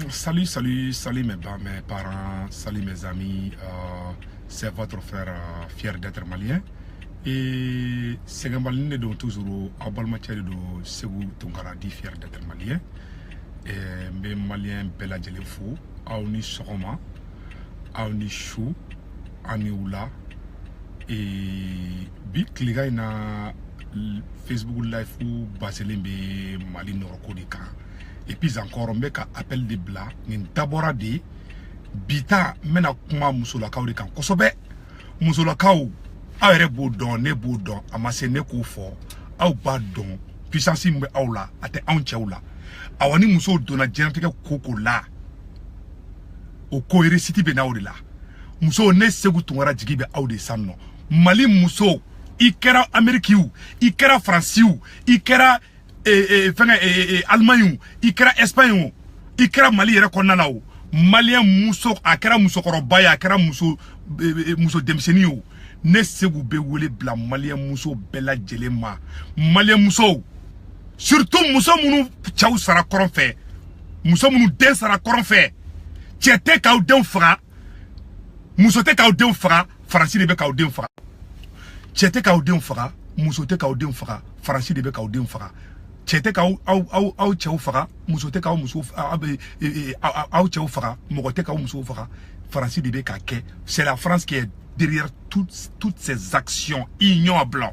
Salut mes parents, salut mes amis. C'est votre frère fier d'être malien. Et c'est un malien dont toujours à Balmatière de Segou Tongara dit fier d'être malien. Et mes maliens bella djelefou, aouni soroma, aouni chou, aouni oula. Et big liga na Facebook live ou baselembe mali norokodika. Et puis encore, on met un appel de bla, une d'abord dit, bita mena kuma musolakaw de kan kosobe, musolakaw awere boudon, ne boudon, amase ne koufo, aw badon, puissance mbe awla, ate anchaoula, awani muso dona djenatike koko la, o koere siti be na la, muso ne segu tungara jigibe awde sanno, mali muso, ikera Amerikiou, ikera Franciou, ikera Allemagne, ikera Espagne, ikera Mali yere konnana o Malien muso akera muso korobaya akera muso demsenio ne segu be wole bla Malien muso bela jelema Malien muso surtout muso munu chaou sara koron fe muso munu den sara koron fe tiete ka den fra muso te ka den fra Franci de be ka den fra tiete ka den fra muso te ka den fra Franci de be ka den fra Tchete ka au tchao fara, musote ka au muso au tchao fara, mogote ka au muso fara, Francis de Bekake. C'est la France qui est derrière toutes ces actions ignobles.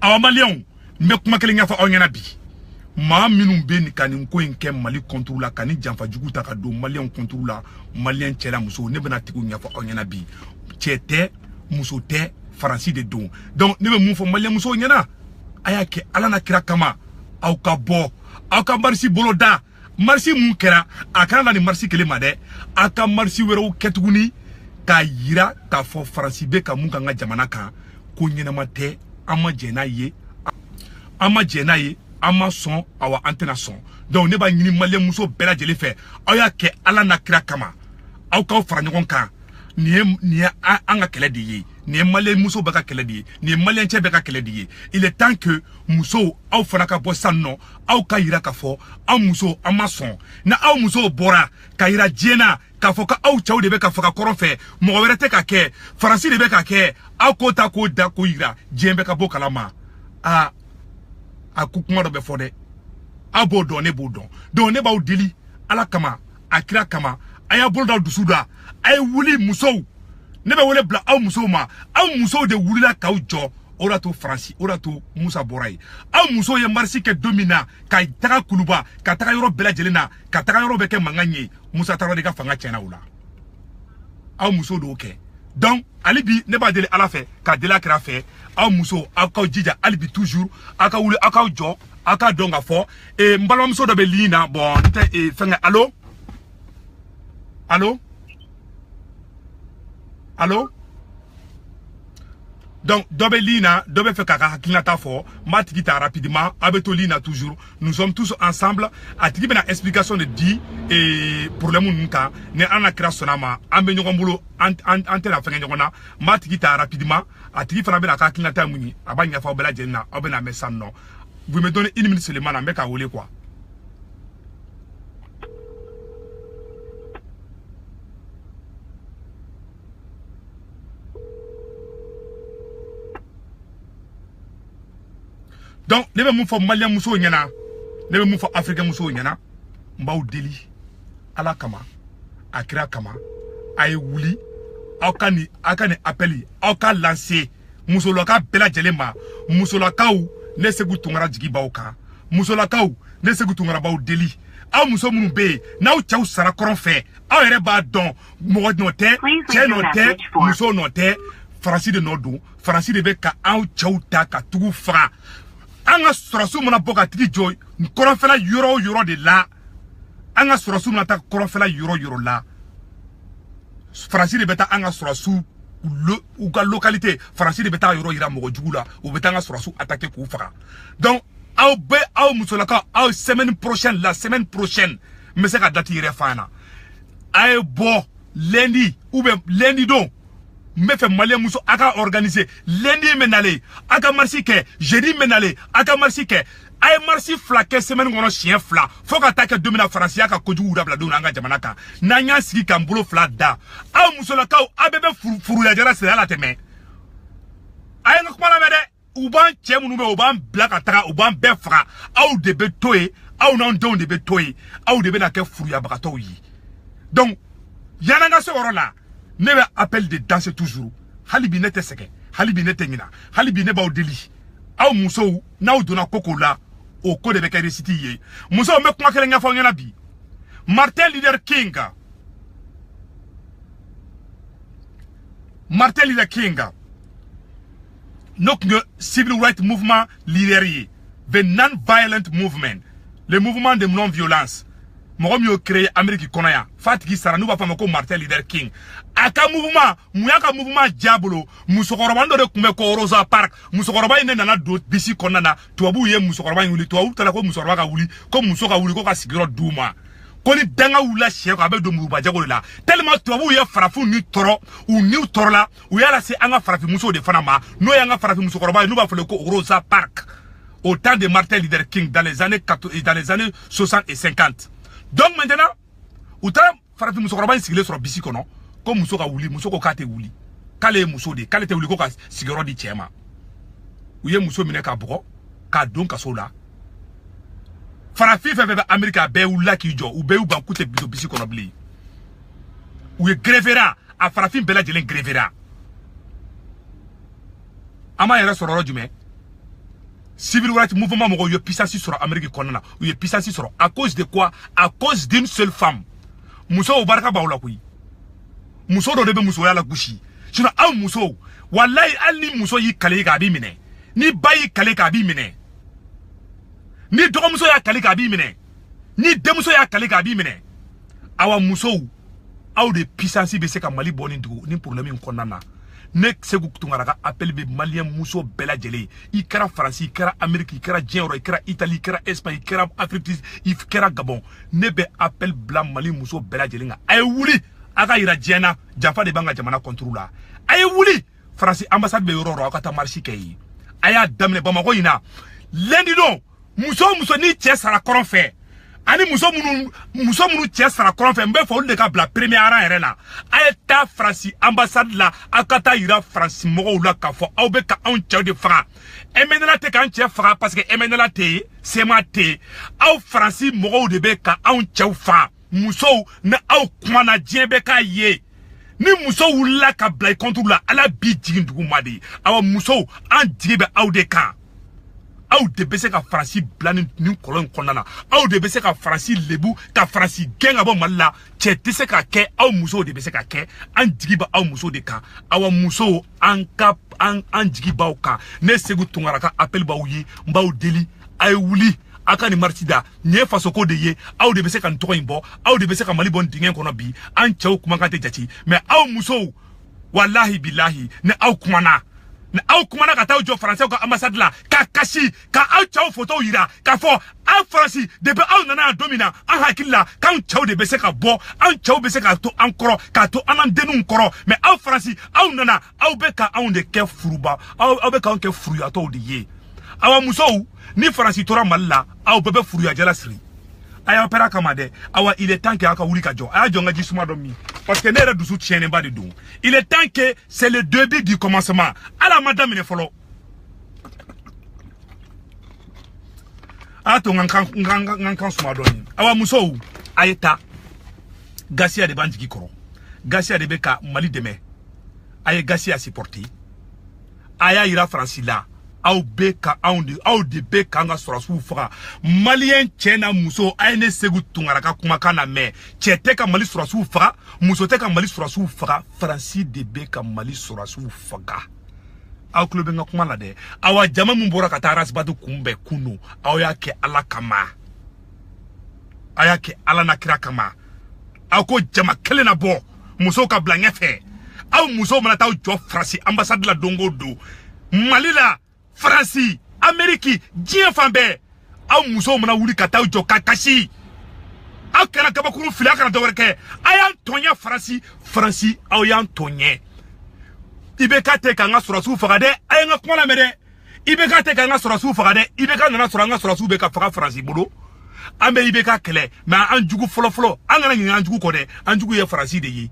Awa Malion, mekuma kelinga fa onyana bi. Ma minumbe ni kani nko enke Mali contrôle la kani jamfa jugu taka do Malien contrôle la Malien tchela muso ne bena tiku nya fa onyana bi. Tchete musote Francis de don. Donc ne me mufo Malien muso nyana. Ayake alana kira kama au ka bo au ka marsi boloda marsi mun kera akana ni marsi kele made aka marsi wero ketuguni ka yira ka fo Franci be ka mun ka nga jamana kan ko nyenama te ama jena ye ama son awa antena son donc ne ba nyini malien muso bela jele fe ayake alana kira kama au ka fara nyon kan ni anga kele de ye ni malien muso baka kele de ni malien che baka kele de il est temps que muso au fanaka bossa non au kayira ka fo au muso amason na au muso bora kayira jena ka fo ka au chaou de beka fo ka koron fe mo werete ka ke Franci de beka ke au kota ko da ko yira jembe ka bokalama a kukuma do be fode a bodon ne bodon don ne ba udili ala kama akira kama aya bolda dusuda ay wuli muso nebe wole bla aw muso ma aw muso de wulila kaw jo orato Franci orato Musa Boray aw muso ye marsi ke domina ka taka kuluba ka taka yoro bela jelena ka taka yoro beke manganye Musa Taro de ka fanga chena wula aw muso do ke donc alibi ne ba dele ala fe ka dela kra fe aw muso aka jija alibi toujours aka wuli aka jo aka donga fo e mbalo muso do be lina bon te e fanga allo Allô? Donc, Dobelina, Dobe fait kaka kinata fort, Matikita rapidement, Abetolina toujours. Nous sommes tous ensemble. Atiki bena explication de dit et pour le monde ne ana kira sonama, ambe nyongombulo ante la fenga nyongona, Matikita rapidement, Atiki fana bena kaka kinata muni, abanya fa obela jenna, obena mesan non. Vous me donnez 1 minute seulement, na meka wole quoi. Donc, ne be mou Malien muso nyana, ne be mou Africain muso nyana, mbaou deli, ala kama, akira kama, aye wuli, akani appeli, aka lancer, muso loka bela jelema, muso loka ou, ne segu tungara jigi baoka, muso loka ou, ne segu tungara baou deli, a muso munu be, na ou tchaou sara koron fe, a ere ba don, mou note, tche note, muso note, Franci de Nordou, Franci de Beka, a ou tchaou ta ka tugu fra, anga surasu mona boka tiki joy korofela yoro de la anga surasu mona ta korofela yoro la Franci de beta anga surasu ou ga localité Franci de beta yoro ira mogo jugula ou beta anga surasu attaquer ko fara donc au musolaka au semaine prochaine mais c'est ka date ire fana ay bo lundi donc me fait Malien muso aka organiser lundi menale aka marsi ke jeudi menale aka marsi ke ay marsi flaqué semaine ngono chien fla faut ka ta ke domina France ya ka koju ura bla do nga jamana ka na nya sigi ka mbolo fla da aw musola ka abebe furu ya jara se ala teme ay nga kuma la mede uban chemu be uban black ataka uban be fra aw de be toy aw non don de be toy aw de be na ke furu ya bakato yi donc yana nga se orola ne be appel de danser toujours halibi ne te seke halibi ne te ngina halibi ne ba o deli aw muso na o dona koko la au code de Bekari City. Muso me kuma kele nga fanya bi. Martin Luther King. Martin Luther King. Donc le civil rights movement libéré, the non-violent movement, le mouvement de non-violence. Moi je créé Amérique konaya. Fatiki sara nous va faire comme Martin Luther King. Aka mouvement, muyaka mouvement diabolo, musokoroba ndo de kume ko Rosa Park, musokoroba ine nana do bisi konana, tuabu ye musokoroba yuli, tuabu tala ko musokoroba ka wuli, ko musoka wuli ko ka sigiro duma. Koni danga wula cheko abe do muruba jago la. Tellement tuabu ye farafu ni toro, ou ni toro la, ou yala se anga farafi muso de fanama, no yanga farafi musokoroba nous va faire ko Rosa Park. Au temps de Martin Luther King dans les années 60 et 50. Donc maintenant, outra farafi musokoroba sigile sur bisi kono. Comme muso ka wuli muso ko kate wuli kale muso de kale te wuli ko ka sigoro di chema uye muso mine ka boko ka don ka sola farafi fe America be wula ki jo u be u ban kute biso bisi kono bli uye grevera a farafi bela jelen grevera ama yera sororo jume civil rights mouvement mo yo puissance sur Amerique konana uye puissance sur à cause de quoi? À cause d'une seule femme muso o baraka bawla kuyi muso do be muso ya la gushi sino aw muso wallahi alni muso yi kale ka bi mine ni bayi kale ka bi mine ni dogo muso ya kale ka bi mine ni de muso ya kale ka bi mine awa muso aw de puissance be se ka mali boni ndugo ni problème in konana ne segu tungara ka appel be malien muso bela jele ikara France ikara Amerique ikara Jero ikara Italie ikara Espagne ikara Afrique ikara Gabon ne be appel blanc mali muso bela jele nga ay wuli aga ira jena jafa de banga jamana contrôla ay wuli France ambassade be yororo akata marché kay aya damne Bamako ina lendi do muso ni tie sara koron fe ani muso munu tie sara koron fe mbe fo de ka bla premier rang erena ay ta France ambassade la akata ira France mo la ka fo awbe ka on tie de fra emenela te kan tie fra parce que emenela te c'est ma te aw France mo de be ka on tie fra muso na aw kwana jebe ka ye ni muso wula ka blai contre la ala bi jigin dugu madi aw muso an jibe aw de kan aw de bese ka France blani ni kolon konana aw de bese ka France lebu ka France genga bo malla che tese ka ke aw muso de bese ka ke an jigiba aw muso de kan aw muso an kap an jigiba ka ne segu tungara ka appel ba wuyi mbaw deli ay wuli aka ni martida nye fasoko de ye aw de bese kan to imbo aw de bese kan mali bon dingen kono bi an chaw kuma kan te jati mais aw muso wallahi billahi ne aw kuma na ka taw jo français ko ambassade la ka kashi ka aw chaw photo yira ka fo aw France de be aw nana domina an hakilla kan chaw de bese ka bo an chaw bese ka to ankoro ka to anan denu nkoro mais aw France aw nana aw be ka aw de ke furuba aw be ka on ke furu ya to de ye awa muso ni France tora malla aw bebe furu ya jala siri aya opera kamade awa il est temps que aka wuli ka jo aya jonga jisuma do mi parce que ne re dusu tiene ba de do il est temps que c'est le début du commencement ala madame ne folo ato ngan suma do ni awa muso ayeta Gassia de bandiki koro Gassia de beka mali deme aye Gassia supporter aya ira France là aw beka aw de beka nga sorasu fara malien chena muso ayne segu tungara ka kuma kana me chete ka mali sorasu fara muso te ka mali sorasu fara France de beka mali sorasu fara aw club nga kuma la de awa jama mun bora ka taras badu kumbe kuno aw yake ala kama ayake ala nakira kama aw ko jama kele na bo muso ka blange fe aw muso mana taw jo France ambassade la dongo do Malila France Amérique dien fambe aw muso mana wuli ka taw jo kakashi aw kana kabakuru fila kana dowerke ayan tonya France aw yan tonye ibe kate ka nga surasu fagade ay nga kuma la mede Ibeka te ka nga sorasu fagade Ibeka nana soranga sorasu beka faga Fransi bolo ambe Ibeka kele mais anjugu folo angana ngi anjugu ko de anjugu ye Fransi de yi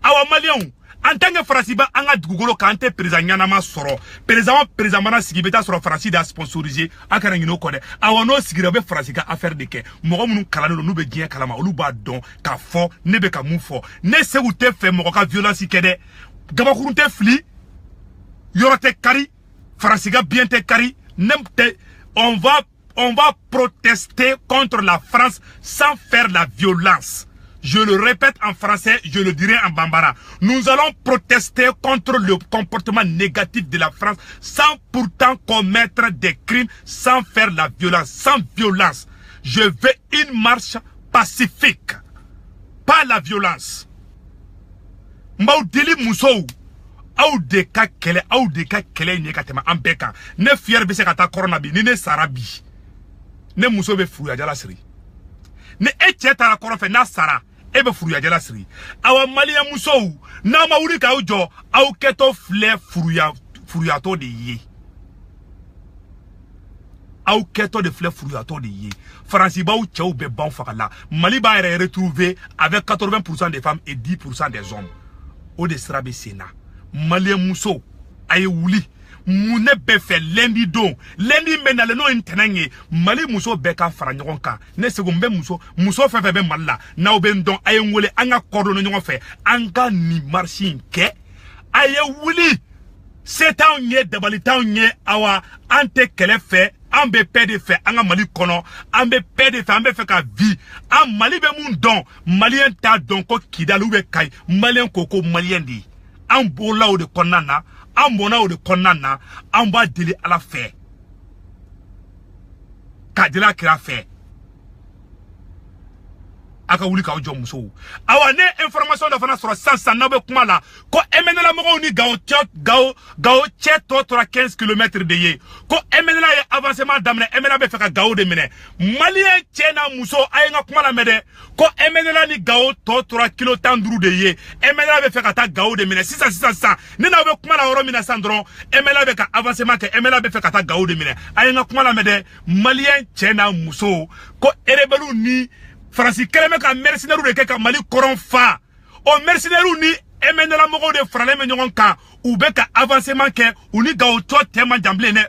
awa Malien en tant que Fransi ba anga dugugolo kante président nyanama soro président mana sigi beta soro Fransi da sponsorisé akara ngi no ko de awa no sigira be Fransi ka affaire de ke mo munu kala no nu be gien kalama olu ba don ka fo ne be ka mu fo ne se ou te fait mo ka violence kede gabakurun te fli yorote kari Fransi ga bien te kari nemte on va protester contre la France sans faire la violence. Je le répète en français, je le dirai en bambara. Nous allons protester contre le comportement négatif de la France sans pourtant commettre des crimes, sans faire la violence, sans violence. Je veux une marche pacifique, pas la violence. Maudeli Moussou, ou de ka kele ne katema ambeka, ne fier bese kata corona bi, ne sarabi. Ne Moussou be fouya jala siri. Ne etieta la corona fe na sara. Ebe furuya jala siri awa Malien Moussou na ma wuri ka ujo au keto fle furuya to de ye au keto de fle furuya to de ye Fransi ba ou tchou be ban fakala Mali ba retrouvé avec 80% des femmes et 10% des hommes au de srabe sena Malien Moussou aye wuli mune be fait lundi mena le no intenange Mali Moussou be ka fara nyon ka ne segombe Moussou fe be malla na obe ndon aye ngole anga kordo no nyon fe anga ni marching ke aye wuli setan nye dabalitan nye awa ante kele fe ambe pede fe anga Mali kono ambe pede fe ambe fe ka vie am Mali be mun don Malien ta don ko kidalu be kai Malien koko Malien di am bola o de konana ambona o de konana amba dili ala fe kadila kira fe aka wuli ka ojo Moussou awa ne information da fana sura sansan na be kuma la ko emenela mo ni gao cheto 15 km de ye ko emenela ye avancement damne emena be feka gao de mene Malien chena Moussou ay nga kuma la mede ko emenela ni gao to 3 kilo tandru de ye emena be feka ta gao de mene 600 ni na be kuma la oro mina sandron emena be ka avancement ke emena be feka ta gao de mene ay nga kuma la mede Malien chena Moussou ko erebelu ni Fransi keleme ka mercenaire de keka Mali koron fa o mercenaire ni emenela mogo de frale me nyon ka ou be ka avancement ke uni ga o to tema jamble ne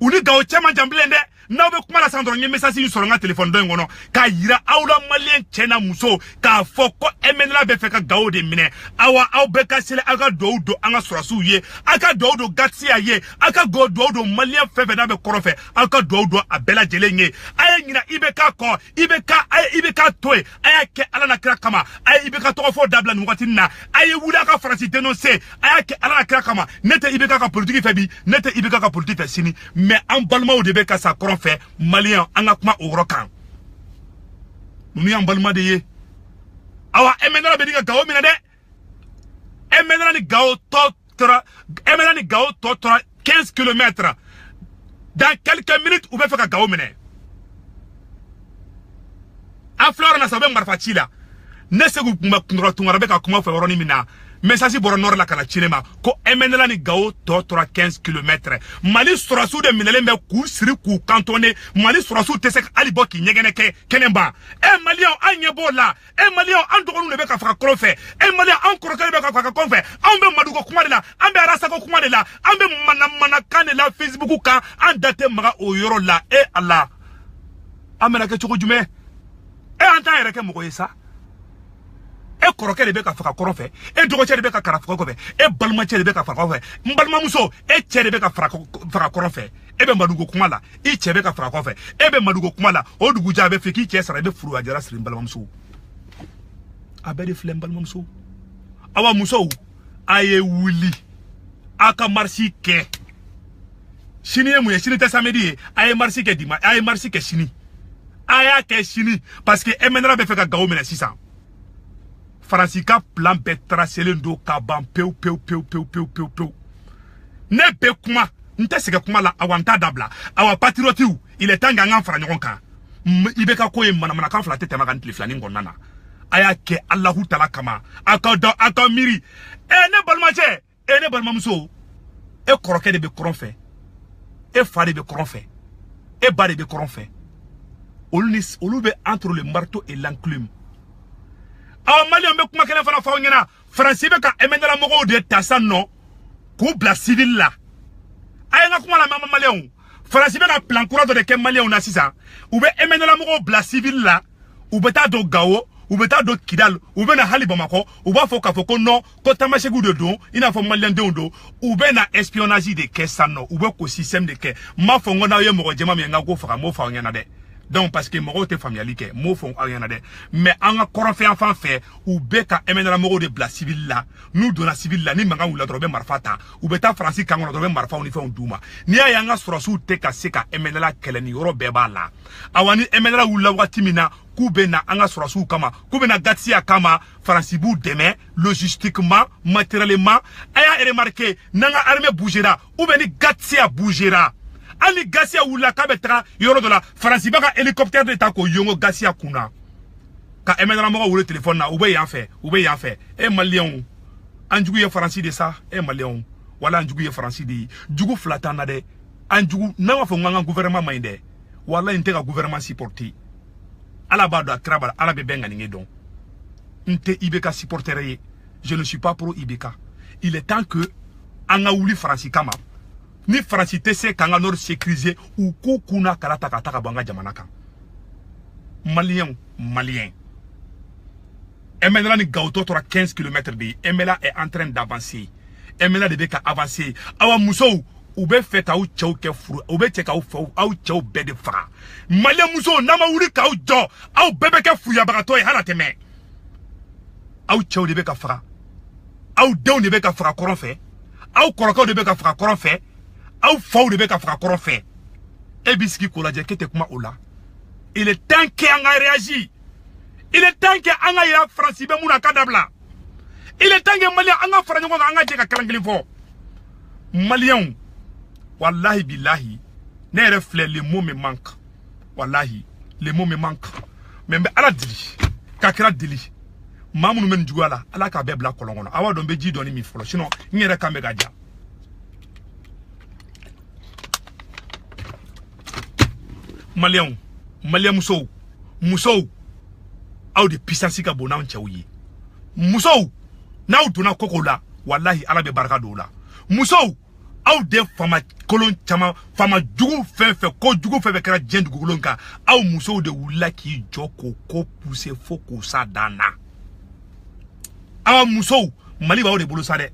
uni ga o tema jamble ne na be kuma la sandro ngi message sur nga téléphone do ngono ka yira awla Malien chena Moussou ka foko emenela be feka gawo de mine awa aw be ka sele aga do anga sorasu ye aka do gatsi ye aka go do Malien fefe na be korofe aka do abela jelenye ay ngina ibeka ko ibeka toy ay ke ala na kra kama ay ibeka to fo dabla ngati na ay wula ka Fransi dénoncer ay ke ala na kra kama nete ibeka ka politique febi nete ibeka ka politique fe sini mais en balma o de be ka sa fait Malien anga kuma orokan munu ya mbalma de ye awa emenala be diga gawo mina de emenala ni gawo totra 15 km dans quelques minutes ou be feka gawo mina a flora na sabe marfachi la ne segu tungara be ka kuma fe woroni mina message boro nord la kana chinema ko emenela ni gao to 15 km Mali sorasu de minelembe ku siri ku kantone Mali sorasu tesek alibo ki nyegene ke kenemba Malien anye bola Malien andogonu ne be ka faka krofe Malien ankoro ka be ka faka konfe ambe madugo kuma de la ambe arasa ko kuma de la ambe mana kane la Facebook ka andate maga oyoro la Allah amena ke choko jume anta yere ke mogo yesa e koroke de be ka faka korofe e dogoche de be ka karafako kofe e balmache de be ka faka kofe mbalma Moussou e che de be ka faka korofe e be madugo kumala e che be ka faka kofe e be madugo kumala o dugu jabe feki che sara be furu ajara siri mbalma Moussou abede flem mbalma Moussou awa Moussou aye wuli aka marsi ke shini emu ye shini te samedi aye marsi ke dima aye marsi ke shini aya ke shini parce que emenera be feka gawo mena 600 Fransi ka plan be tracé ndo ka ban peu ne be kuma nte sege kuma la awanta dabla awa patriotiu il est temps nga fara nyon ka ibe ka ko e mana kan fla tete magan tliflani ngonnana aya ke Allahu taala kama aka miri ne balmache ne balma Moussou e kɔrɔkɛ de bɛ kɔrɔn fɛ e fa de bɛ kɔrɔn fɛ e ba de bɛ kɔrɔn fɛ olu bɛ entre le marteau et l'enclume. Aw Malien bɛ kuma kelen fana fɔ aw ɲɛna Faransi bɛ ka MNLA mɔgɔw de ta sa nɔ k'u bila civil la a ye n ka kuma lamɛn Malien Faransi bɛ ka plan kura dɔ de kɛ Malien na sisan u bɛ MNLA mɔgɔw bila civil la u bɛ taa don Gao u bɛ taa don Kidal u bɛ na hali Bamako u b'a fɔ k'a fɔ ko non ko tamasegu de don i n'a fɔ Malien denw don u bɛ na espionnage de kɛ sa nɔ u bɛ ko système de kɛ m'a fɔ n ko n'aw ye mɔgɔ jɛman min ye n ka ko faga m'o fɔ aw ɲɛna dɛ. Donc parce que mɔgɔw tɛ faamuyali kɛ m'o fɔ aw ɲɛna dɛ mais an ka kɔrɔnfɛn fan fɛ u bɛ ka MNLA mɔgɔw de bila civil la n'u donna civil la ni mankan wulila dɔrɔn u bɛ marifa ta u bɛ taa Faransi kan kɔnɔ dɔrɔn u bɛ marifaw ni fɛnw d'u ma n'i y'a ye an ka sɔrɔsiw tɛ ka se ka MNLA kɛlɛ ni yɔrɔ bɛɛ b'a la awa ni MNLA wulila wagati min na k'u bɛ na an ka sɔrɔsiw kama k'u bɛ na Gatsia kama Faransi b'u dɛmɛ logistiquement matériellement a y'a remarqué n'an ka armée bougera ou bien ni Gatsia bougera Ali Gatsia wula k'a bɛ taga yɔrɔ dɔ la Faransi b'a ka hélicoptère de ta k'o yongo Gatsia kunna ka MNLA mɔgɔw wele téléphone na u bɛ yan fɛ e Malien an jugu ye Faransi de sa e Malien wala an jugu ye Faransi de ye jugu fila t'an na dɛ an jugu n'an b'a fɔ n ka gouvernement man ɲi dɛ wala n tɛ ka gouvernement supporter ala b'a dɔn a kira b'a la ala bɛ bɛn ŋaniye dɔn n tɛ IBK supporter ye je ne suis pas pro IBK il est temps que an ka wuli Faransi kama ni Faransi tɛ se k'an ka nord sécuriser u k'u kunna kala ta ka taa ka bɔ an ka jamana kan Malien MNLA ni Gao tora 15 km de ye MNLA est en train d'avancer MNLA de bɛ ka avancer awa musow u bɛ fɛ k'aw cɛw kɛ furu u bɛ cɛ k'aw fɛ aw cɛw bɛɛ de faga Malien musow n'a ma wuli k'aw jɔ aw bɛɛ bɛ kɛ fuyabagatɔ ye hali a tɛmɛ aw cɛw de bɛ ka faga aw denw de bɛ ka faga kɔrɔn fɛ aw kɔrɔkɛw de bɛ ka faga kɔrɔn fɛ aw faw de bɛ ka faga kɔrɔn fɛ e b'i sigi k'o lajɛ k'e tɛ kuma o la il est temps que an ka réagir il est temps que an ka yira Faransi bɛ mun na k'a dabila il est temps que Malien an ka fara ɲɔgɔn kan an ka jɛ ka kalan kelen fɔ Malien wallahi billahi ne yɛrɛ filɛ les mots me manquent wallahi les mots me manquent mais n bɛ ala deli k'a kɛra deli maa minnu bɛ nin juguya la ala k'a bɛɛ bila kɔlɔn kɔnɔ aw b'a dɔn n bɛ ji dɔɔni min fɔlɔ sinon n yɛrɛ kan bɛ ka ja Malien musow aw de puissance ka bon n'anw cɛw ye musow n'aw donna koko la wallahi ala bɛ barika don o la musow aw de fama kolon caman fama jugu fɛn ko jugu fɛn kɛra diɲɛ dugukolo kan aw musow de wulila k'i jɔ k'o ko pousser fo k'o sa dan na aw musow Mali b'aw de bolo sa dɛ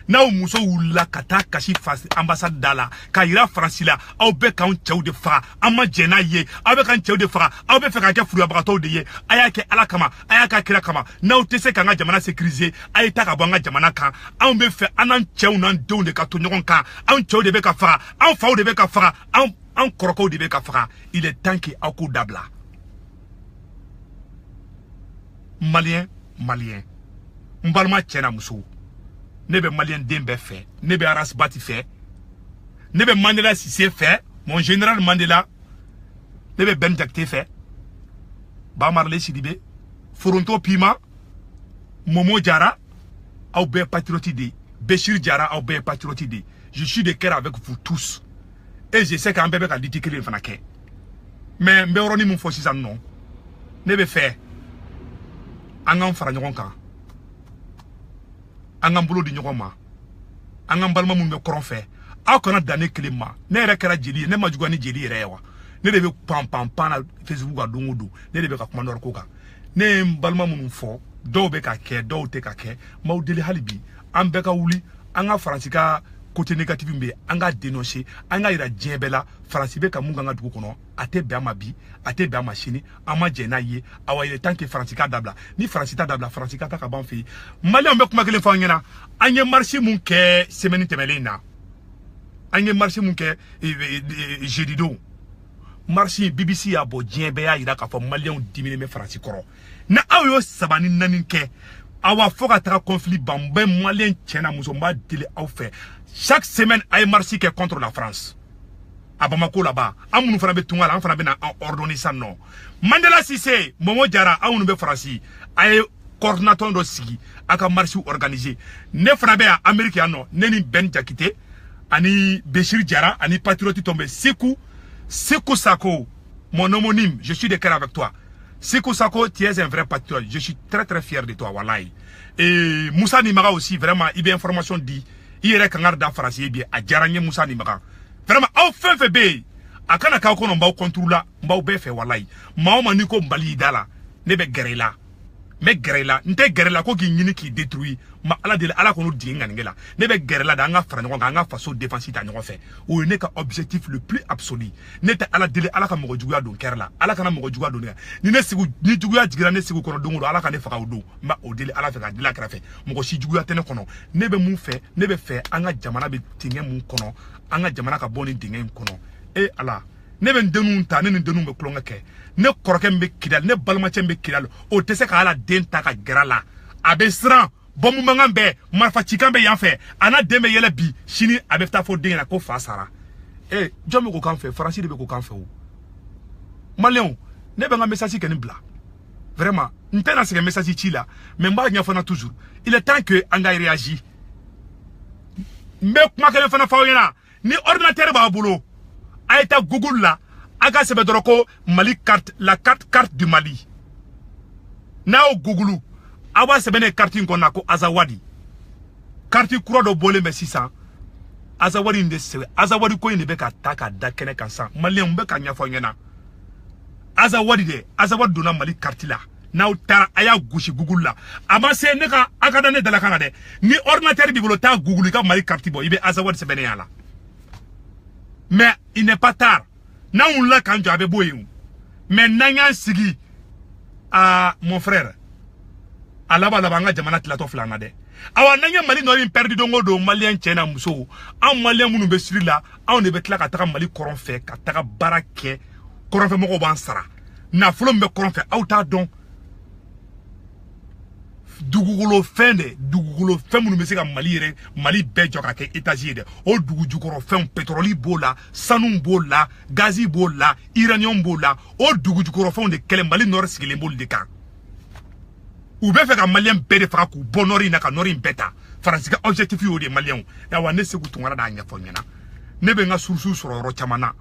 n'aw muso wulila ka taa kasi ambassade da la ka yira Faransi la aw bɛ k'anw cɛw de faga an ma jɛn n'a ye aw bɛ k'an cɛw de faga aw bɛ fɛ k'an kɛ furuyabagatɔw de ye a y'a kɛ ala kama a y'a kɛ kira kama n'aw tɛ se k'an ka jamana sécuriser a ye ta ka bɔ an ka jamana kan anw bɛ fɛ an n'an cɛw n'an denw de ka to ɲɔgɔn kan anw cɛw de bɛ ka faga anw faw de bɛ ka faga anw kɔrɔkɛw de bɛ ka faga il est temps que aw k'o dabila Malien n balima cɛ n'a muso ne bɛ Malien den bɛɛ fɛ ne bɛ Aras Bati fɛ ne bɛ Mandela Cissé fɛ mon général Mandela ne bɛ Ben Jakite fɛ Ba Marley Sidibé Foronto Pima Momo Diarra aw bɛɛ patriote de Béchir Diarra aw bɛɛ patriote de je suis de cœur avec vous tous et je sais qu'an bɛɛ bɛ ka liti kelen fana kɛ mais n bɛ yɔrɔnin mun fɔ sisan nɔ ne bɛ fɛ an k'an fara ɲɔgɔn kan an k'an bolo di ɲɔgɔn ma an k'an balima minnu bɛ kɔrɔn fɛ aw kana dan ne kelen ma ne yɛrɛ kɛra jeli ye ne ma juguya ni jeli yɛrɛ ye wa ne de bɛ pan na Facebook kan don o don ne de bɛ ka kuma nɔrɔ ko kan ne ye n balima minnu fɔ dɔw bɛ ka kɛ dɔw tɛ ka kɛ m'aw deli hali bi an bɛɛ ka wuli an ka Faransi ka côté négatif min bɛ an ka dénoncer an ka yira diɲɛ bɛɛ la Faransi bɛ ka mun k'an ka dugu kɔnɔ a tɛ bɛn an ma bi a tɛ bɛn an ma sini an ma jɛn n'a ye awa il est temps que Faransi ka dabila ni Faransi ta dabila Faransi ka ta ka ban fɛ yen Malien bɛ kuma kelen fɔ an ɲɛna an ye marche mun kɛ semaine tɛmɛnen na an ye marche mun kɛ jeudi don marche BBC y'a bɔ diɲɛ bɛɛ y'a yira k'a fɔ Malien diminen bɛ Faransi kɔrɔ na aw y'o 3 ni 4 kɛ awa fo ka taga conflit ban n bɛ Malien cɛ n'a muso n b'a deli aw fɛ chaque semaine a ye marche kɛ contre la France a Bamako là-bas an minnu fana bɛ tunga la an fana bɛ na ordonner ça non Mandela Cissé Momo Diarra aw minnu bɛ Faransi a ye coordinateur dɔ sigi a ka marche organiser ne fana bɛ yan Amérique yan nɔ ne ni Ben Jakite ani Béchir Diarra, ani Patriote tombé. Sekou Sako, mon homonyme, je suis de cœur avec toi. Sekou Sako, tu es un vrai patriote. Je suis très très fier de toi, wallahi. Et Moussa Nimara aussi, vraiment, il y a information dit. Il y a un dans français, bien, à Djaranye Moussa Nimara. Vraiment, au fin fait bé. A kana ka ko no mbaw contrôle la, mbaw be fe wallahi. Maw maniko mbali dala, ne be gerela. Me gerela, nte gerela ko ki nyini ki détruit. Ma ala de ala ko no di ngangela. Ne be gerela da nga fra ngo nga faso défensive ta ngo fe. O ne ka objectif le plus absolu. Ne te ala de ala ka mo juguya don kerla. Ala kana mo juguya don ni ne sigu ni juguya jigira ne sigu kono dongo ala ka ne faka odo. Ma o dele ala fe ka dila kra fe. Mo si juguya tene kono. Ne be mu fe, ne be fe anga jamana be tinge mu kono. Anga jamana ka boni dinge kono. E ala ne be ndenu nta ne ndenu be klonga ke. Ne koroke mbe kidal ne balma mbe kidal o tese ka ala den ta ka grala abe sran bomu mangambe marfa chikambe yanfe ana dembe yele bi shini abe ta fo den na ko fa sara eh jomo ko kan fe franci de be ko kan fe o malion ne be nga message ke ni bla vraiment ntena se message ci la mais mba nya fana toujours il est temps que anga réagit mbe kuma ke fana fa yana ni ordinateur ba bulo ayta google la aga sebe doroko Mali carte la carte du Mali nao Google awa sebe ne carte ngona ko Azawadi carte kuro do bolé me 600 Azawadi nde sebe Azawadi ko ine be ka taka da kene kansa Mali mbe ka nyafo ngena Azawadi de Azawadi dona Mali carte la nao tara aya gushi Google la ama se ne ka akada ne dala kana de ni ordinateur bi bolo ta Google ka Mali carte bo ibe Azawadi sebe ne yala mais il n'est pas tard. Na on l'a quand tu avais boyou. Mais nanya sigi à mon frère. À la banga jamana tilato flana de. Awa nanya mali nori perdu dongo do malien chena muso. An malien munu be siri la, an ne be tla ka taka mali koron fe, ka taka barake, koron fe moko ban sara. Na folo mbe koron fe auta don. Dugugulo fende, dugugulo femme nous mesika Mali Mali bejo ka ke États-Unis de. O dugujukoro femme pétrole bola, sanum bola, gazi bola, iranium bola, o dugujukoro femme de kele Mali nord sigile bol de kan. Ou be fe ka malien bede fra ku bonori na ka nori beta. Fransika objectif yo de malien. Ya wa ne se ku tungara da nya fonyana. Ne be nga sursu soro ro chamana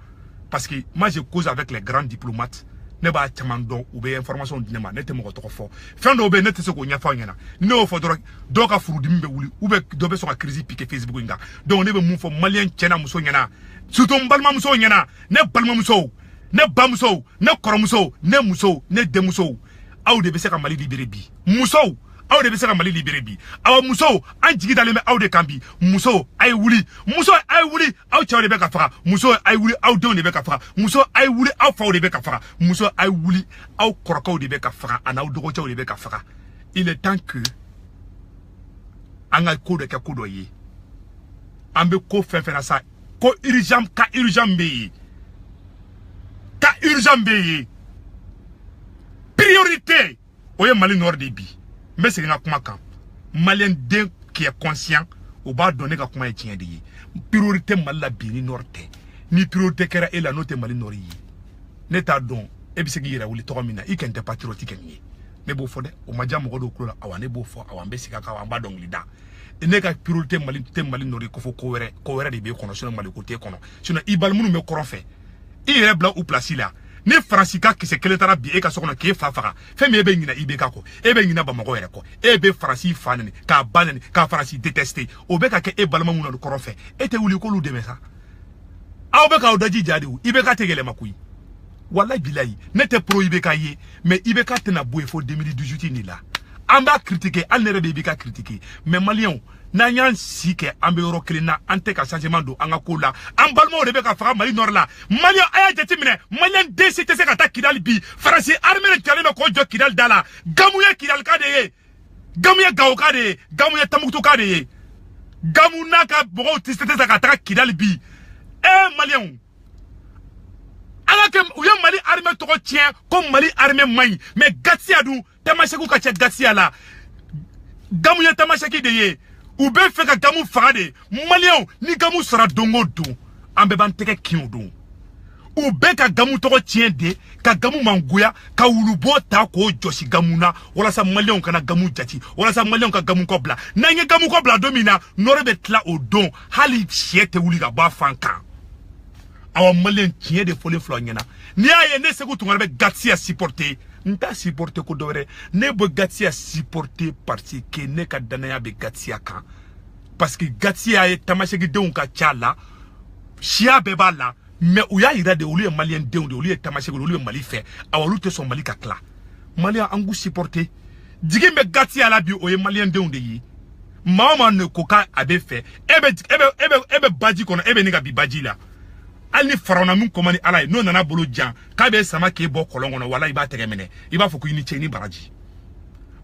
parce que moi je cause avec les grands diplomates. Ne ba chamando ou be information dinema ne te mo to fo fendo be ne te se ko nya fa nyana ne o fo do ka furu dimbe wuli ou be do be so ka crise piqué Facebook nga donc ne be mu fo malien chena muso nyana surtout balma muso nyana ne balma muso ne bamso ne koromuso ne muso ne demuso aw de be se ka Mali libéré bi muso aw de be se ka Mali libéré bi aw muso an jigi dalé me aw de kambi muso ay wuli aw chaw de be ka fara muso ay wuli aw don de be ka fara muso ay wuli aw faw de be ka fara muso ay wuli aw korokaw de be ka fara ana aw dogo chaw de be ka fara il est temps que anga ko de ka ko do yi ambe ko fefena sa ko urgent be priorité oye Mali nord de bi mais c'est nga kuma kan malien de qui est conscient au bas donner ka kuma e tien de yi priorité Mali la bi ni nord ni priorité kera et la note Mali nord yi ne ta don e bi se gi yira wuli to mina i kente patriotique ni ne bo fo de o maja mo do kula awane bo fo awambe sika ka wamba don lida e ne ka priorité Mali nord ko fo ko were de be kono so Mali ko te kono sino ibal munu me koron fe i yere bla ou place là ni Fransika qui se keletara bi e ka sokona ke fa faka fe me be nyina ibeka ko e be nyina ba mago yere ko e be Fransi fanani ka banani ka Fransi détester o be ka ke e balma munu ko rofe e te wuli ko lu de mesa aw be ka o daji jadi u ibeka tegele makui wallahi billahi ne te pro ibeka ye mais ibeka te na boe fo 2018 ni la amba critiquer al nere be ibeka critiquer mais malien na nyan sike ambe euro klina ante ka changement do anga kola ambalmo de be ka fara Mali nord la malien aya jetimine malien décité se ka ta Kidal bi France armée le tele ko jo Kidal dala gamuye Kidal ka de ye gamuye gaw ka de ye gamuye tamuktu ka de ye gamuna ka bogo tistete se ka ta Kidal bi malien ala ke uya Mali armée to ko tien comme Mali armée may mais gatsia du tamasheku ka che gatsia la gamuye tamasheki de ye ou be fe ka gamu farade malien ni gamu sara dongo do ambe ban teke kion do u bɛ ka gamu tɔgɔ tiɲɛ de ka gamu mangoya ka wulubo ta k'o jɔsi gamu na walasa maliyɛnw kana gamu jati walasa maliyɛnw ka gamu kɔ bila n'an ye gamu kɔ bila don min na nɔrɔ bɛ tila o don hali sɛ tɛ wuli ka bɔ a fan kan awa maliyɛn tiɲɛ de fɔlen filɛ ɲɛna n'i y'a ye ne Segu Tunkara bɛ Gatsia supporter n t'a supporter ko dɔ wɛrɛ ne bɛ Gatsia supporter parce que ne ka danaya bɛ Gatsia kan parce que Gatsia ye tamasɛkidenw ka ca la siya bɛɛ b'a la mais u y'a yira de olu ye maliyɛn denw de olu ye tamasɛkiw olu ye Mali fɛ awa olu tɛ sɔn Mali ka tila maliyɛn an k'u supporter jigin bɛ Gatsia la bi o ye maliyɛn denw de ye maa o maa ne ko k'a bɛ fɛ e bɛ baji kɔnɔ e bɛ ne ka bi baji la hali ni Farawuna min kɔmani Ala ye n'o nana bolo jan k'a bɛ sama k'e bɔ kɔlɔn kɔnɔ wala i b'a tɛgɛ minɛ i b'a fɔ ko i ni cɛ i ni baraji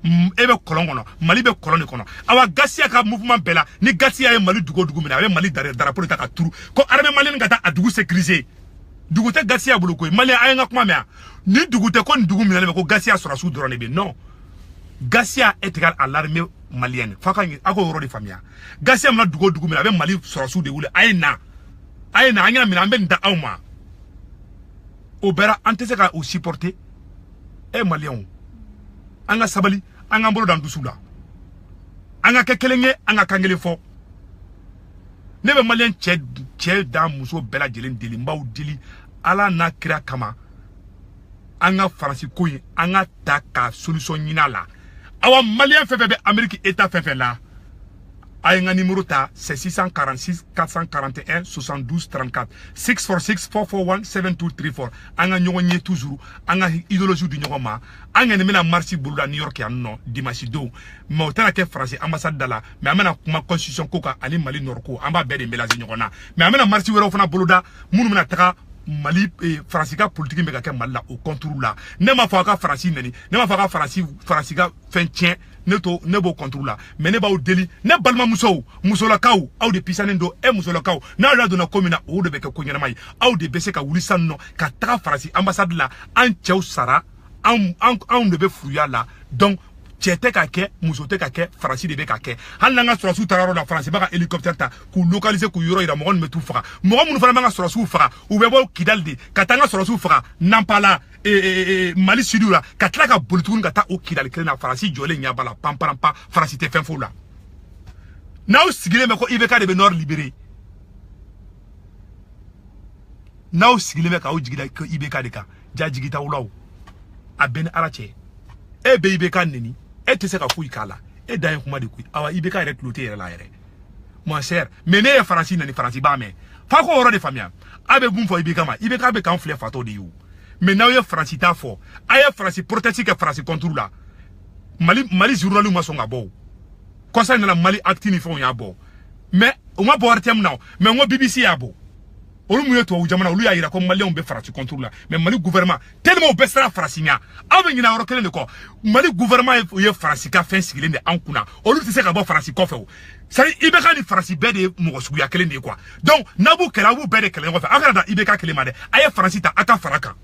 e bɛ kɔlɔn kɔnɔ Mali bɛ kɔlɔn de kɔnɔ awa Gatsia ka mouvement bɛɛ la ni Gatsia ye Mali dugu minɛ a bɛ Mali drapeau ta ka turu ko armée malienne ka taa a dugu sécuriser dugu tɛ Gatsia bolo koyi maliyɛn a ye n ka kuma mɛn a ni dugu tɛ ko nin dugu minɛlen bɛ ko Gatsia sɔrɔsiw dɔrɔn de bɛ non Gatsia est égal à l'armée malienne f'a ka a k'o yɔrɔ de faamuya Gatsia mana dugu minɛ a bɛ Mali sɔrɔsiw de wele a ye na an y'a minɛ an bɛ nin da aw ma o bɛɛ la an tɛ se ka o supporter maliyɛnw an ka sabali an k'an bolo dan dusu la an ka kɛ kelen ye an ka kan kelen fɔ ne bɛ maliyɛn cɛ da muso bɛɛ lajɛlen deli n b'aw deli Ala n'a kira kama an ka Faransi ko in an ka ta ka solution ɲini a la awa maliyɛn fɛn fɛn bɛ Amérique État fɛn fɛn la a ye n ka numéro ta c'est 646 441 72 34 646 441 7234 an ka ɲɔgɔn ye toujours an ka idéologie di ɲɔgɔn ma an kɔni bɛna marche boloda New York yan nɔ dimanche don mais o tɛna kɛ Faransi ambassade da la mais an bɛna kuma constitution ko kan ani Mali nord ko an b'a bɛɛ de mélanger ɲɔgɔn na mais an bɛna marche wɛrɛw fana boloda minnu bɛna taga Mali Faransi ka politique bɛ ka kɛ Mali la o contour la ne m'a fɔ a ka Faransi neni ne m'a fɔ a ka Faransi ka fɛn tiɲɛ ne b'o contour la mais ne b'aw deli ne balimamusow musolakaw aw de pisanen don musolakaw n'a yɛrɛ donna ko min na o de bɛ kɛ ko ɲɛnama ye aw de bɛ se ka wuli san nɔ ka taga Faransi ambassade la an cɛw sara anw de bɛ furuya la donc cɛ tɛ ka kɛ muso tɛ ka kɛ Faransi de bɛ ka kɛ hali n'an ka sɔrɔsiw taara yɔrɔ la Faransi b'a ka hélicoptère ta k'u localiser k'u yɔrɔ yira mɔgɔ min bɛ t'u faga mɔgɔ minnu fana b'an ka sɔrɔsiw faga u bɛ bɔ Kidali de ka taa an ka sɔrɔsiw faga Nampala Mali Sud la ka tila ka boli tuguni ka taa o Kidali kelen na Faransi jɔlen ɲɛ b'a la panparanpa Faransi tɛ fɛn f'o la n'aw sigilen bɛ ko IBK de bɛ Nord libéré n'aw sigilen bɛ k'aw jigi da ko IBK de kan ja jigi t'aw la o a bɛɛ ni Ala cɛ e bɛ IBK neni e tɛ se ka foyi k'a la e dan ye kuma de koyi awa IBK yɛrɛ tulo tɛ yɛrɛ la yɛrɛ mon cher mais ne ye Faransi nani Faransi b'a mɛn f'a k'o yɔrɔ de faamuya a bɛ mun fɔ IBK ma IBK bɛ k'an filɛ fatɔ de ye o mais n'aw ye Faransi ta fɔ a ye Faransi proteste kɛ Faransi contre la Mali journaliw ma sɔn ka bɔ o conseil nana Mali acte ni fɛnw y'a bɔ mais o ma bɔ RTM na mais n ko BBC y'a bɔ olu mun ye tubabu jamana olu y'a yira ko maliyɛnw bɛ Faransi contre la mais Mali gouvernement tellement u bɛɛ sera Faransi ɲɛ aw bɛ ɲinɛ yɔrɔ kelen de kɔ Mali gouvernement ye Faransi ka fɛn sigilen de an kunna olu tɛ se ka bɔ Faransi kɔfɛ o c'est IBK ni Faransi bɛɛ de ye mɔgɔ suguya kelen de ye quoi donc n'a b'u kɛlɛ a b'u bɛɛ de kɛlɛ ɲɔgɔn fɛ aw kana da IBK kelen ma dɛ a ye Faransi ta a ka fara kan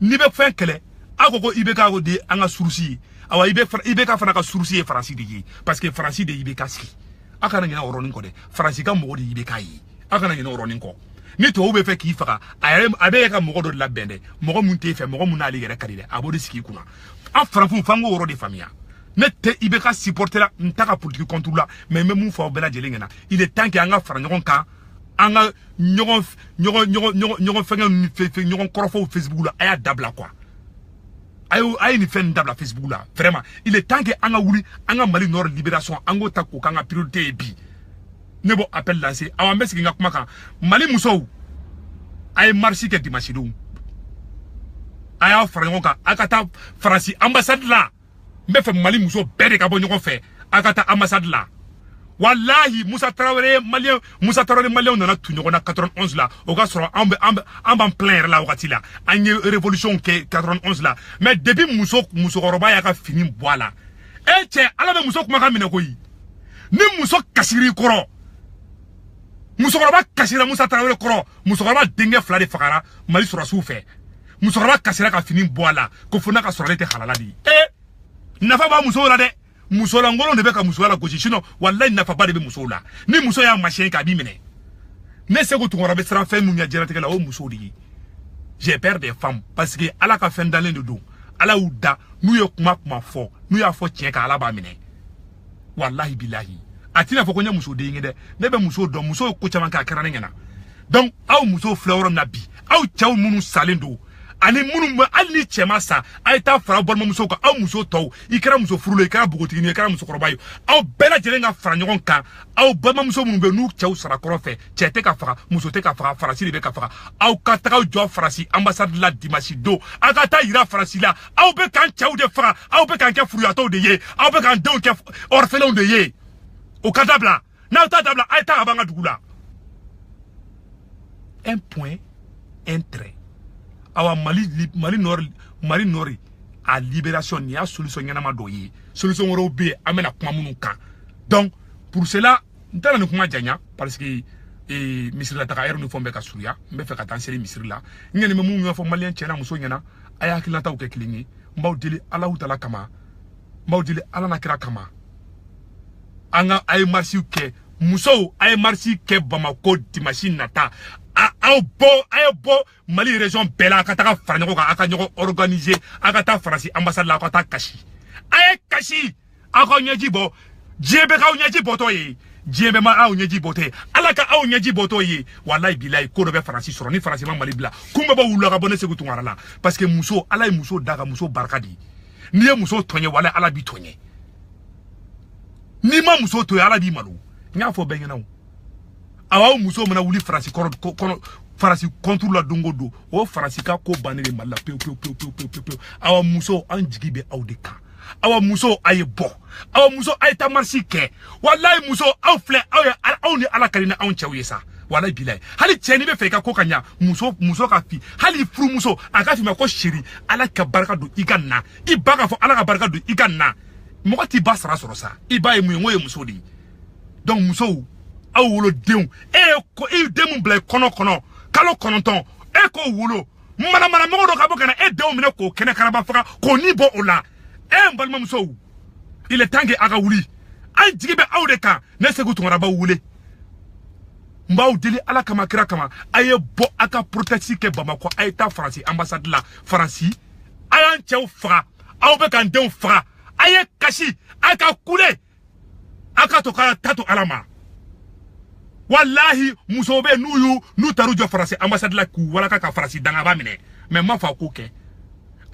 n'i bɛ fɛn kɛlɛ aw ko IBK ko de an ka surusi ye awa IBK fana ka surusi ye Faransi de ye parce que Faransi de IBK sigi a kana ɲinɛ o yɔrɔnin kɔ dɛ Faransi ka mɔgɔ de IBK ye a kana ɲinɛ o yɔrɔnin kɔ ni tubabu bɛ fɛ k'i faga a bɛ ka mɔgɔ dɔ de labɛn dɛ mɔgɔ mun t'e fɛ mɔgɔ mun n'ale yɛrɛ ka di dɛ a b'o de sigi i kunna an farafinw f'an k'o yɔrɔ de faamuya ne tɛ IBK supporter la n t'a ka politique contre la mais n bɛ mun fɔ aw bɛɛ lajɛlen ɲɛna il est temps que an ka fara ɲɔgɔn kan an ka ɲɔgɔn fɛngɛ ɲɔgɔn kɔrɔfɔw Facebook la a y'a dabila quoi a ye nin fɛn dabila Facebook la vraiment il est temps que an ka wuli an ka Mali Nord libération an k'o ta k'o k'an ka priorité ye bi ne b'o appel lancer awa n bɛ segin n ka kuma kan Mali musow a ye marche kɛ dimanche don a y'a fara ɲɔgɔn kan a ka taa Faransi ambassade la n bɛ fɛ Mali muso bɛɛ de ka bɔ ɲɔgɔn fɛ a ka taa ambassade la wallahi Musa Tarawele maliyɛnw nana tu ɲɔgɔn na 91 la o ka sɔrɔ an b'an plein yɛrɛ la wagati la an ye révolution kɛ 91 la mais depuis musokɔrɔba y'a ka fini bɔ a la e cɛ Ala bɛ muso kumakan minɛ koyi ni muso kasir'i kɔrɔ musokɔrɔba kasira Musa Tarawele kɔrɔ musokɔrɔba denkɛ 2 de fagara Mali sɔrɔsiw fɛ musokɔrɔba kasira ka fini bɔ a la ko fo n'a ka sɔrɔ ale tɛ halala de ye nafa b'a musow la dɛ musolangolon de bɛ ka musoya la gosi sinon wallahi nafa ba de bɛ musow la ni muso y'a machin k'a b'i minɛ ne se ko tungora be sera femme nya jeratigɛ la o muso de ye. J'ai peur des femmes parce que ala ka fɛn dalen de don ala y'u da n'u ye kuma fɔ n'u y'a fɔ tiɲɛ kan ala b'a minɛ wallahi billahi a tina fɔ ko n ye muso den ye dɛ ne bɛ muso dɔn muso ye ko caman kɛ a kɛra ne ɲɛna donc aw muso filɛ yɔrɔ min na bi aw cɛw minnu salen don ani minnu hali ni cɛ ma sa a ye taa fara balimamuso kan aw muso tɔw i kɛra muso furulen i kɛra bogotigini i kɛra musokɔrɔba ye aw bɛɛ lajɛlen ka fara ɲɔgɔn kan aw balimamuso minnu bɛ n'u cɛw sara kɔrɔ fɛ cɛ tɛ ka faga muso tɛ ka faga farasi de bɛ ka faga aw ka taga jɔ farasi ambassade la dimanche don aw ka taa yira farasi la aw bɛ k'an cɛw de faga aw bɛ k'an kɛ furuyatɔw de ye aw bɛ k'an denw kɛ orphelins de ye o ka dabila n'aw t'a dabila a ye taa ka b'an ka dugu la un point un trait awa Mali Nord a libération ni a solution ɲɛnama dɔ ye solution wɛrɛw bɛ yen an bɛna kuma minnu kan donc pour cela n tɛna nin kuma janya parce que misiri la taga heure ni fɛn bɛ ka surunya n bɛ fɛ ka taa n seli misiri la n ɲɛni bɛ mun ɲɛfɔ maliyɛn cɛ n'a muso ɲɛna a ye hakilinataw kɛ kelen ye n b'aw deli Alahu Taala kama n b'aw deli Ala n'a kira kama an ka a ye marche kɛ musow a ye marche kɛ Bamako dimanche nata aw bɔ Mali région bɛɛ la a ka taga fara ɲɔgɔn kan a ka ɲɔgɔn organiser a ka taa Faransi ambassade la a ka taa kasi a ye kasi aw ka ɲɛji bɔ diɲɛ bɛ k'aw ɲɛji bɔtɔ ye diɲɛ bɛ ma aw ɲɛji bɔtɔ ye ala ka aw ɲɛji bɔtɔ ye wallahi bilahi ko dɔ bɛ Faransi sɔrɔ ni Faransi ma Mali bila kun bɛ bɔ wula ka bɔ ne Segu Tunkara la parce que muso ala ye muso da ka muso barika di n'i ye muso tɔɲɛ wallahi ala b'i tɔɲɛ n'i ma muso to ye ala b'i malo n y'a fɔ bɛɛ ɲɛna o aw muso mana wuli Faransi kɔnɔ Faransi contre la dongo do o Faransi ka ko bannen de Mali la pew aw muso an jigi bɛ aw de kan aw muso a ye bɔ aw muso a ye taa marche kɛ wallahi muso aw filɛ aw ni ala ka di ni anw cɛw ye sa wallahi bilahi hali cɛ ni bɛ fɛ i ka ko ka ɲa muso ka fi hali furumuso a ka fi ma ko seri ala ka barika don i ka na i ba ka fɔ ala ka barika don i ka na mɔgɔ t'i ba sara sɔrɔ sa i ba ye mun ye n ko ye muso de ye donc musow aw wolo denw i den mun bila i kɔnɔ kalo 9 e ko wolo mana mɔgɔ dɔ ka bɔ kana e denw minɛ k'o kɛnɛ karaba faga k'o ni bɔ o la n balimamusow il est temps que a ka wuli an jigi bɛ aw de kan ne Segu Tunkara b'aw wele n b'aw deli ala kama kira kama a ye bɔ a ka protection kɛ Bamako a ye taa Faransi ambassade la Faransi a y'an cɛw faga aw bɛ k'an denw faga a ye kasi a ka kule a ka to k'a ta to ala ma wallahi muso bɛ n'u taru jɔ Faransi ambassade la k'u walaka ka Faransi danga b'a minɛ mais ma fa ko kɛ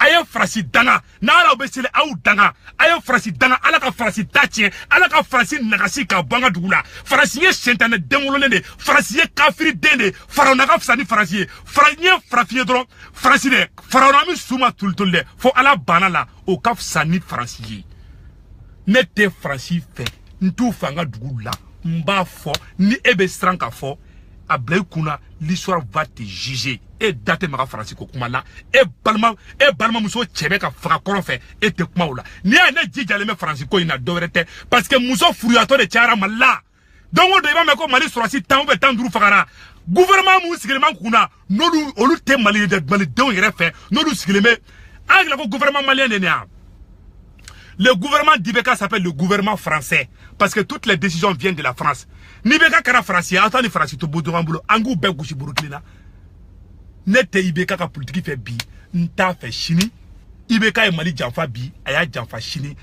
a ye Faransi danga n'alaw bɛ seli aw danga a ye Faransi danga ala ka Faransi ta tiɲɛ ala ka Faransi nagasi ka bɔ an ka dugu la Faransi ye sɛntɛnɛ den wololen de Faransi ye kafiri den de Farawuna ka fisa ni Faransi ye n ye farafin ye dɔrɔn Faransi dɛ Farawuna min su ma tolitoli dɛ fo ala banna la o ka fisa ni Faransi ye ne tɛ Faransi fɛ n t'u fɛ an ka dugu la n b'a fɔ ni e bɛ siran ka fɔ a bila i kunna l'histoire va te juger e da tɛ maga Faransi ko kuma la e balimamuso cɛ bɛ ka faga kɔrɔ fɛ e tɛ kuma o la n'i y'a ye ne jijalen bɛ Faransi ko in na dɔwɛrɛ tɛ parce que muso furuyatɔ de cayara Mali la don o don i b'a mɛn ko Mali sɔrɔsi 10 ou 15 fagara gouvernement mun sigilen b'an kunna n'olu olu tɛ malidenw yɛrɛ fɛ n'olu sigilen bɛ an yɛrɛ ko gouvernement malien de nin yan. Le gouvernement d'Ibeka s'appelle le gouvernement français parce que toutes les décisions viennent de la France. N'Ibeka kara français, attends les français to bodorambulo, angou be gushi buruklina. Nete Ibeka ka politique fait bi, nta fait chini. Ibeka e Mali janfa bi, aya janfa chini.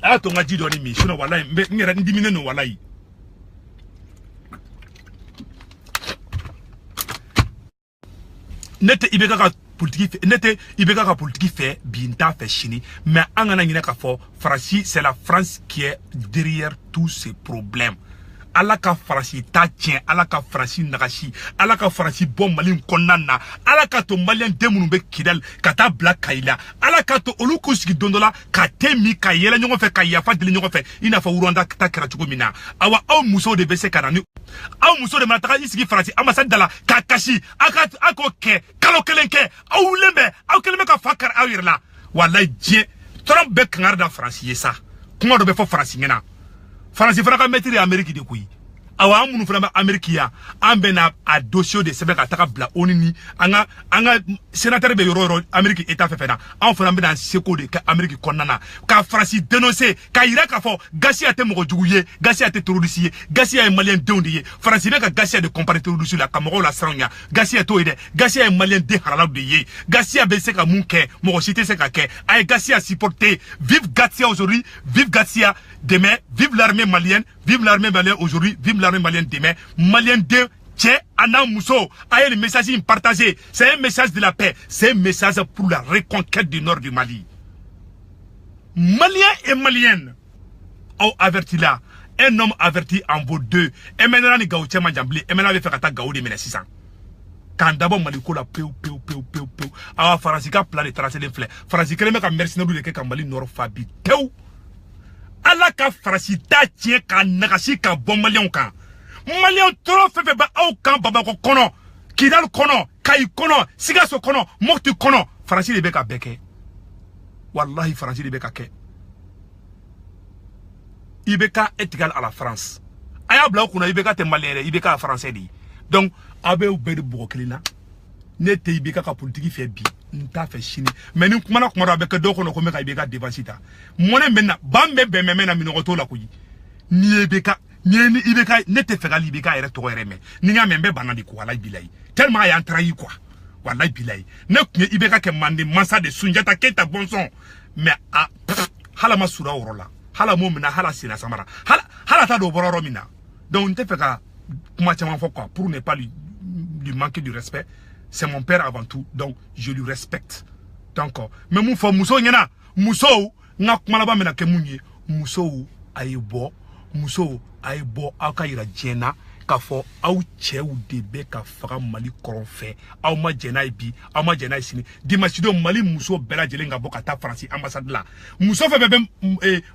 A to ngaji doni mi, shuna walai, ngera ndimine no walai. Nete Ibeka ka politique n'était Ibeka ka politique fait binta fait chini mais an gana nyina ka fo Faransi c'est la France qui est derrière tous ces problèmes ala ka Faransi ta tien ala ka Faransi nagashi ala ka Faransi bon Mali konnana ala ka to Malien demunu be kidal ka ta black kaila ala ka to olu ko sigi dondola ka temi ka yela nyongo fe ka yafa dili nyongo fe ina fa Rwanda ta kera chugo mina awa aw muso de bese kanani aw muso de mataka isigi Faransi ambassade dala ka kashi ako ke kalo kelenke aw lembe aw keleme ka fakar aw yirla wallahi je Trump be kangar da Faransi yesa kuma do be fo Faransi ngena Faransi fana ka mettre Amérique de kuyi awa amunu fana Amerikia ambena a dossier de sebe ka taka bla onini anga sénateur be yoro Amerique état fefena an fana bena seko de ka Amerique konnana ka France dénoncer ka ira ka fo Gassia te mo juguye Gassia te terroriste Gassia e malien deundiye France be ka Gassia de comparer terroriste la kamoro la sranya Gassia to ide Gassia e malien de harala de ye Gassia be se ka munke mo cité se ka ke ay Gassia supporter vive Gassia aujourd'hui vive Gassia demain vive l'armée malienne vive l'armée malienne aujourd'hui vive l'armée malienne demain malien de Tchè, Anna Mousso, a le message partagé. C'est un message de la paix. C'est un message pour la reconquête du nord du Mali. Maliens et Maliennes ont averti là. Un homme averti en vaut deux. Et maintenant, les Gaoutia Madjambli, et maintenant, il fait attaquer Gaou de 1600. Quand d'abord, Maliko la peu. Alors, Francica plan de tracer les fleurs. Francica, le mec a mercenaire de quelqu'un Mali Nord Fabi. Théo. Allah ka Francita tient qu'un nagashi qu'un bon Malien quand. Malien trop fait ba au camp babako kono kidal kono kai kono sigaso kono mokti kono Francis de beka beke wallahi Francis de beka ke ibeka est égal à la France aya bla ko na ibeka te malien ibeka français di donc abe ou bedu bokelina ne te ibeka ka politique fait bi nta fait chini mais ni kuma na kuma avec do kono ko meka ibeka devansita mona menna bambe be memena minoto la ko yi ni ibeka Ni ibeka ne te fera libeka ere to reme ni nga membe banandi ko wala bilay tellement ya trahi quoi wala bilay ne kunye ibeka ke mande masa de sunjata keta bonson mais a hala masura orola hala momina hala sina samara hala ta do bororo mina donc te fera kuma chama fo quoi pour ne pas lui manquer du respect c'est mon père avant tout donc je lui respecte donc mais mon fo muso nyana muso nga kuma la ba mena ke munye muso ayebo muso ay bo akayira jena ka fo aw chew de be ka fara Mali koronfe aw ma jena bi aw ma jena sini dimasido Mali muso bela jelenga bo ka ta France ambassade la muso fe be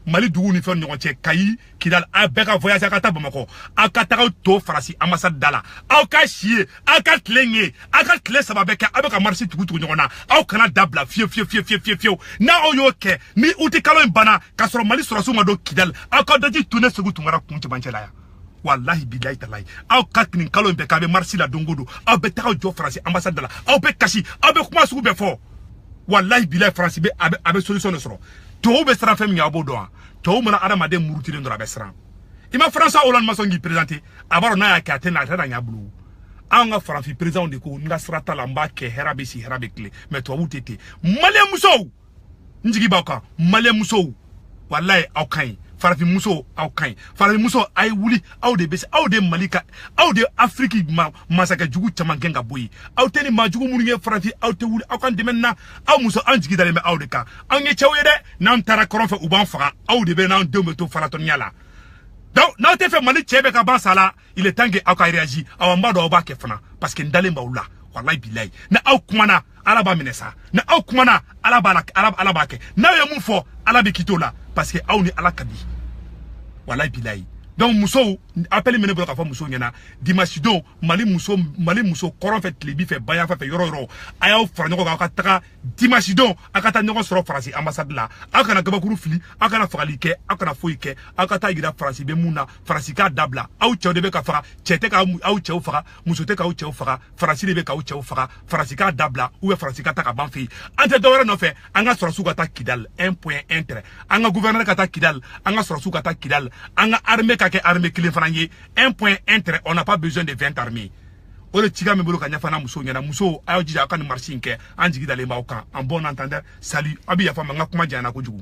Mali dugu ni fe nyon che kayi kidal a be ka voyage ka ta Bamako akata to France ambassade dala aw ka chie aka tlenye aka tle sababe ka abeka marché tugu nyona aw kana dabla fie na oyoke ni uti kalo bana ka soro Mali soro suma do kidal aka dati tune segu tungara kunti banchela ya wallahi billahi talai aw katnin kalo be ka be marché la dongodo aw be ta jo France ambassade dala aw be kashi aw be kuma sugu be fo wallahi billahi France be abe solution soro to be sera fami abo do to mona adama de muruti ndo be sera ima France Hollande masongi présenter abaro na ya ka tena tena nya bulu anga France président de ko nga srata lamba ke herabe si herabe clé mais to wutete malien muso njigi baka malien muso wallahi aw kan Farafi muso aw kan Farafi muso ay wuli aw de bes aw de Malika aw de Afrique masaka jugu chamangenga boyi aw teni ma jugu munye Farafi aw te wuli aw kan de menna aw muso anjigi dale me aw de ka aw nge chawede nan tara koronfe uban fara aw de be nan de meto faraton yala donc na te fe Mali chebe ka ban sala il est temps que aw ka réagir aw mbado aw ba ke fana parce que ndale mbawla wallahi billahi na aw kumana alaba minesa na aw kumana alaba ke na yo mun fo alabi kitola parce que aw ni alakadi wallahi billahi donc muso appelle mene bro ka fa muso nyana dimasido Mali muso koron fait libi fait baya fait yoro ayaw franyo ka taka dimasido akata nyoko soro France ambassade la akana gabakuru fili akana fagalike akana foike akata gira France be muna France ka dabla aw chew de be ka fara chete ka aw chew fara muso te ka aw chew fara France de be ka aw chew fara France ka dabla ou France ka taka banfi ante dawara no fe anga soro suka ta Kidal 1.1 anga gouverneur ka ta Kidal anga soro suka ta Kidal anga armée ka armée clé frangé 1.1 on n'a pas besoin de 20 armées. Ore tiga me bolo kanya fana muso nyana muso ayo jija kan marché nke anjigi dale mauka en bon entendeur salut abi ya fama ngakuma jana ko jugu